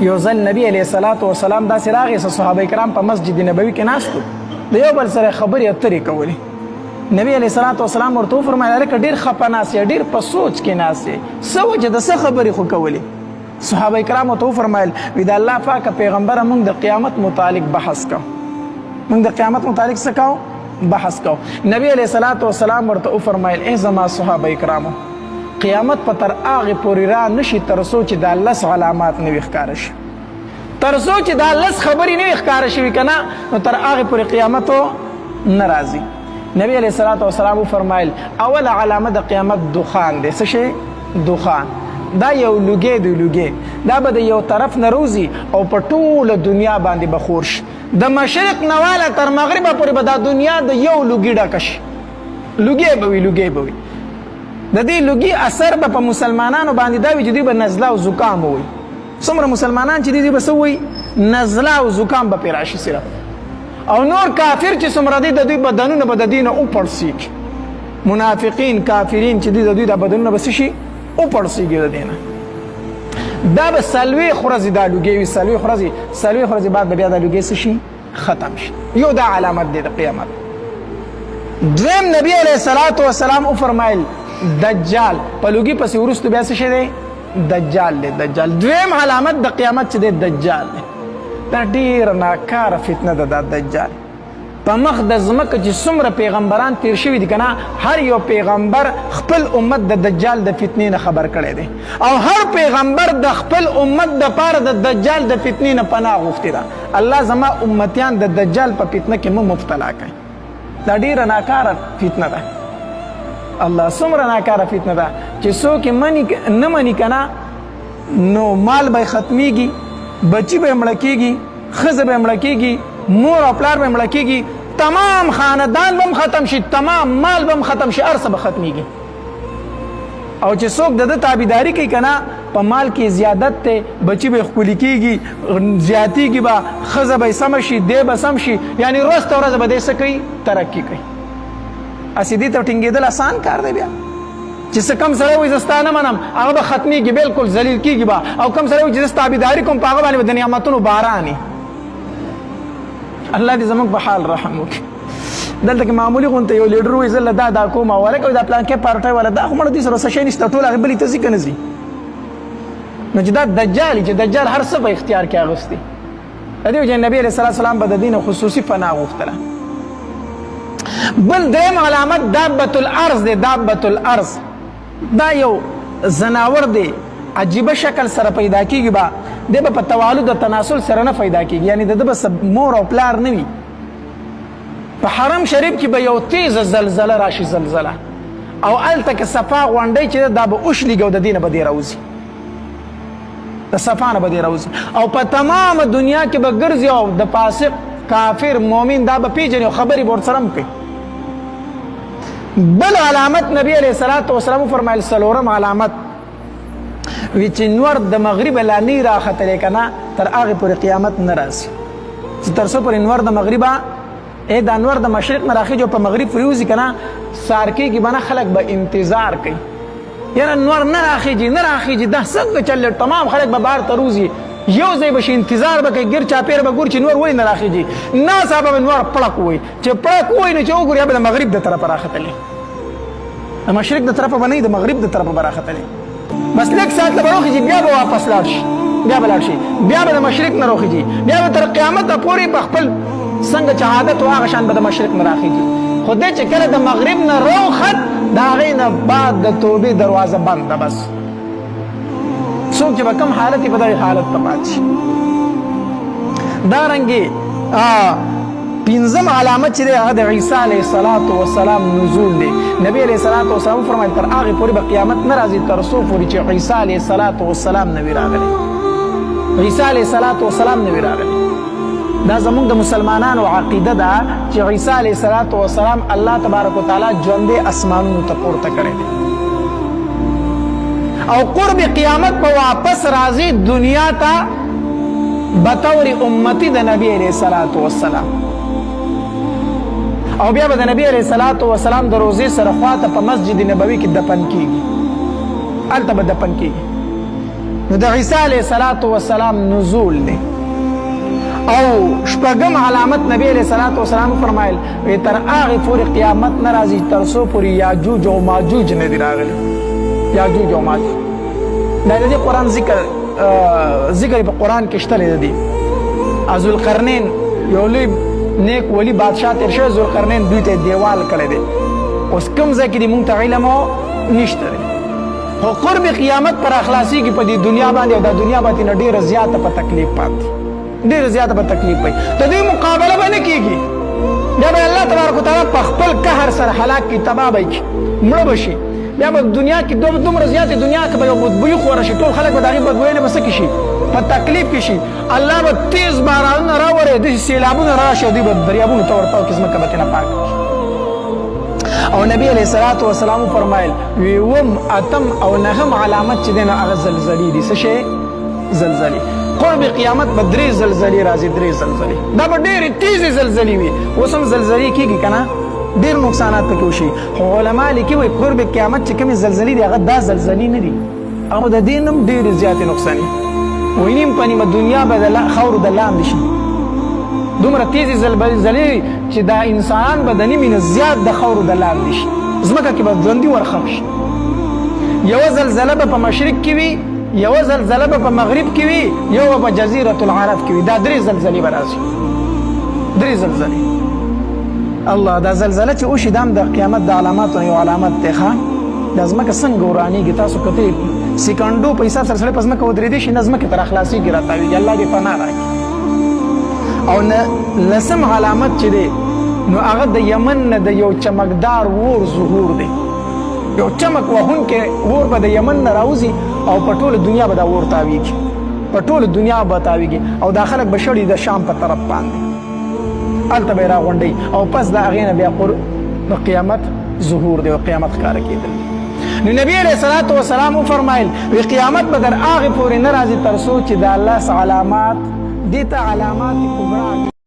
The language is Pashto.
یو ځل نبی علیه الصلاة والسلام داسې راغی صحابه کرام په مسجد نبوي کې ناستو د یو بل سره خبرې اترې کولې. نبی علیه الصلاة والسلام ورته وفرمایل هلکه ډېر خفه ناست یې ډېر په سوچ کې ناست یې څه وجه د څه خبرې خو کولې. صحابه کرامو ته وفرمایل وی د الله پاکه پیغمبره موږ د قیامت متعلق بحث کوو موږ د قیامت متعلق څه کوو بحث کوو. نبی علیه الصلاة والسلام ورته وفرمایل ای زما صحابه کرامو قیامت په تر هغې پورې را نشي تر څو چې دا لس علامات نوي ښکاره شي تر څو چې دا لس خبرې نوي ښکاره شوي که نه نو تر هغې پورې قیامت نه راځي. نبی علیه الصلاة والسلام وفرمایل اوله علامه د قیامت دخان دی. څه شی؟ دخان. دا یو لوګی دی لوګی دا به د یو طرف نه روزي او په ټوله دنیا باندې به خور شي د مشرق نه واله تر مغربه پورې به دا دنیا د یو لوګي ډکه شي. لوګی به وي لوګی به وي. د دې لوګي اثر به په مسلمانانو باندې دا وي چې دوی به نزله او زکام ووي. څومره مسلمانان چې دوی به څه ووي نزله او زکام به پرې راشي صرف او نور کافر چې څومره دي د دوی بدنونه به د دوی نه وپړسېږي. منافقین کافرین چې دي د دوی د بدنونه به څه شي وپړسېږي د دې نه. دا به څلوېښت ورځې دا لوګی وي څلوېښت ورځې بعد به بیا دا لوګی څه شي ختم شي. یو دا علامت دی د قیامت. دویم نبی علیه الصلاة والسلام وفرمایل دجال په لوګي پسې وروسته بیا څه شی دی دجال دی. دجال دویم علامت د قیامت چې دی دجال دی. دا ډېره ناکاره فتنه ده دا دجال. په مخ د ځمکه چې څومره پیغمبران تیر شوي دي که نه هر یو پیغمبر خپل امت د دجال د فتنې نه خبر کړی دی او هر پیغمبر د خپل امت دپاره د دجال د فتنې نه پناه غوښتې ده. الله زما امتیان د دجال په فتنه کې مه مبتلا کوي. دا ډېره ناکاره فتنه ده. الله څومره ناکاره فتنه ده چې څوک یې نه مني که نه نو مال به یې ختمیږي بچي به یې مړه کېږي ښځه به یې مړه کېږي مور او پلار به یې مړه کېږي تمام خاندان به هم ختم شي تمام مال به هم ختم شي هر څه به ختمیږي. او چې څوک د ده تابعداري کوي که نه په مال کې زیادت دی بچي به یې ښکلي کېږي زیاتېږي به ښځه به یې سمه شي دی به سم شي یعنې ورځ ته ورځ به دی څه کوي ترقي کوي. اسې دې ته ټینګېدل اسان کار دی بیا چې څه کم سړی وایي زه ستا نه منم هغه به ختمېږي بلکل ذلیل کېږي به او کم سړی وایي چې زه تابعداري کوم په هغه باندې به د نعمتونو باران الله دې زموږ په حال رحم وکړي. دلته کې معمولي غونته یو لیډر وایي زه له دا کوم او هلکه دا پلانکې پارټۍ والا دا خو مړه دوی سره څه شی نشته ټول هغې بلې ته ځي که نه ځي نو چې دا دجال چې دجال هر څه په اختیار کې اغوستي. د دې وجې نبي علیه الصلاة والسلام به د دې نه خصوصي پناه غوښتله. بل دریم علامت دابة الارض دی. دابة الارض دا یو زناور دی عجیبه شکل سره پیدا کېږي به دی به په توالد او تناسل سره نه پیدا کېږي یعنې د ده به مور او پلار نه وي. په حرم شریف کې به یو تیزه زلزله راشي زلزله او هلته کې صفا غونډۍ چې ده دا به وشلېږي او د دې نه به دی راوځي د صفا نه به دی راوځي او په تمامه دنیا کې به ګرځي او د فاسق کافر مؤمن دا به پیژني او خبرې به ورسره هم کوي. بل علامت نبی علیه الصلاة والسلام فرمایل څلورم علامت وی چې نور د مغرب لا نه راختلی که نه تر هغې پورې قیامت نه راځي چې تر څو پورې نور د مغربه دا نور د مشرق نه راخېږي او په مغرب پرېوځي که نه سار کېږي به نه خلک به انتظار کوي یاره نور نه راخېږي دا څنګه چل تمام خلک به بهر ته روځي یو ځای به شي انتظار به کوي ګیر چاپېره به ګور چې نور ولې نه راخېږي ناڅاپه به نور پړک ووایي چې پړک ووایي نو چې وګوري به د مغرب د طرفه راختلی د مشرق د طرفه به نه وي د مغرب د طرفه به راختلی بس لږ ساعت له به راخېږي بیا به واپس لاړ شي بیا به د مشرق نه راخېږي بیا به تر قیامته پورې په خپل څنګه چې عادت و هغه شان به د مشرق نه راخېږي خو دی چې کله د مغرب نه راوخت د هغې نه بعد د توبې دروازه بند ده بس څوک چې به کم حالت یې په دغې حالت ته پاتې شي. دارنګې پنځم علامت چې دی هغه د عیسی علیه الصلاة والسلام نزول دی. نبی علیه الصلاة والسلام فرمایل تر هغې پورې به قیامت نه راځي تر څو پورې چې عیسی علیه الصلاة والسلام نه وي راغلی عیسی علیه الصلاة والسلام نه وي راغلی. دا زمونږ د مسلمانانو عقیده ده چې عیسی علیه الصلاة والسلام الله تبارک وتعالی ژوندی اسمانونو ته پورته کړی دی او قرب قیامت په واپس راځي دنیا ته بطور امتی د نبی علیه الصلاة والسلام او بیا به د نبی علیه الصلاة والسلام د روضې سره خواته په مسجد نبوي کې دفن کېږي هلته به دفن کېږي نو د عیسی علیه السلام نزول دی. او شپږم علامت نبی علیه السلام فرمایل وی تر هغې پورې قیامت نه راځي تر څو پورې یاجوج او ماجوج نه دي راغلي. یاجوج او ماجوج دا د دې قرآن ذکر په قرآن کې شته دی. ذوالقرنین یو لوی نیک ولی بادشاه تیر شوی، ذوالقرنین دوی ته دیوال کړی دی. اوس کوم ځای کې دی مونږ ته علم نشته دی، خو قرب قیامت پر اخلاصیږي په دې دنیا باندې، او دا دنیا باندې نه ډېره زیاته په تکلیف پاتې، ډېره زیاته په تکلیف پي. د دې مقابله به نه کېږي، بیا به الله تبارک وتعالی په خپل قهر سره هلاک کړي، تباه به یې کړي، مړه به شي. بیا به دنیا کې دومره زیاتې دنیا کې به یو بدبویي خوره شي، ټول خلک به د هغې بدبویۍ نه به څه کې شي، په تکلیف کې شي. الله به تیز بارانونه راوړي، داسې سیلابونه راشي، دوی به دریابونو ته ورتاو کړي، ځمکه به ترېنه پاکه کړي. او نبی علیه السلام فرمایل وی اووم اتم او نهم علامت چې دی نو هغه زلزلې دي. څه شی؟ زلزلې. قرب قیامت به 3 زلزلې راځي، 3 زلزلې. دا به ډېرې تیزې زلزلې وي. اوس هم زلزلې کېږي که نه، ډېر نقصانات پکې وشي، خو علما لیکي وایي قرب قیامت چې کومې زلزلې دي هغه دا زلزلې نه دي، هغه د دې نه هم ډېرې زیاتې نقصاني. وایي نیم په نیمه دنیا به د خاورو د لاندې شي، دومره تیزې زلزلې چې دا انسانان به د نیمې نه زیات د خاورو د لاندې شي، ځمکه کې به ژوندي ورخښ شي. یوه زلزله به په مشرق کې وي، یوه زلزله به په مغرب کې وي، یو به په جزیرة العرب کې وي. دا 3 زلزلې به راشي، 3 زلزلې. الله، دا زلزله چې وشي دا هم د قیامت د علاماتو یو علامت دی. ښه دا ځمکه څنګه ورانېږي، تاسو کتئ سیکنډو په حساب سره سړی په ځمکه ودرېدی شي، نه ځمکې ته راخلاصېږي، راتاوېږي. الله دې پناه راکړي. او لسم علامت چې دی نو هغه د یمن نه د یو چمکدار اور ظهور دی. یو چمک وهونکی اور به د یمن نه راوځي او په ټوله دنیا به دا اور تاویږي، په ټوله دنیا به تاویږي، او دا خلک به شړي د شام په طرف باندې، هلته به یې راغونډوي، او پس د هغې نه بیا د قیامت ظهور دی او قیامت ښکاره کېدل. نو نبی علیه السلام وفرمایل وی قیامت به در هغې پورې نه راځي تر څو چې د الله علامات دې ته علامات کبرا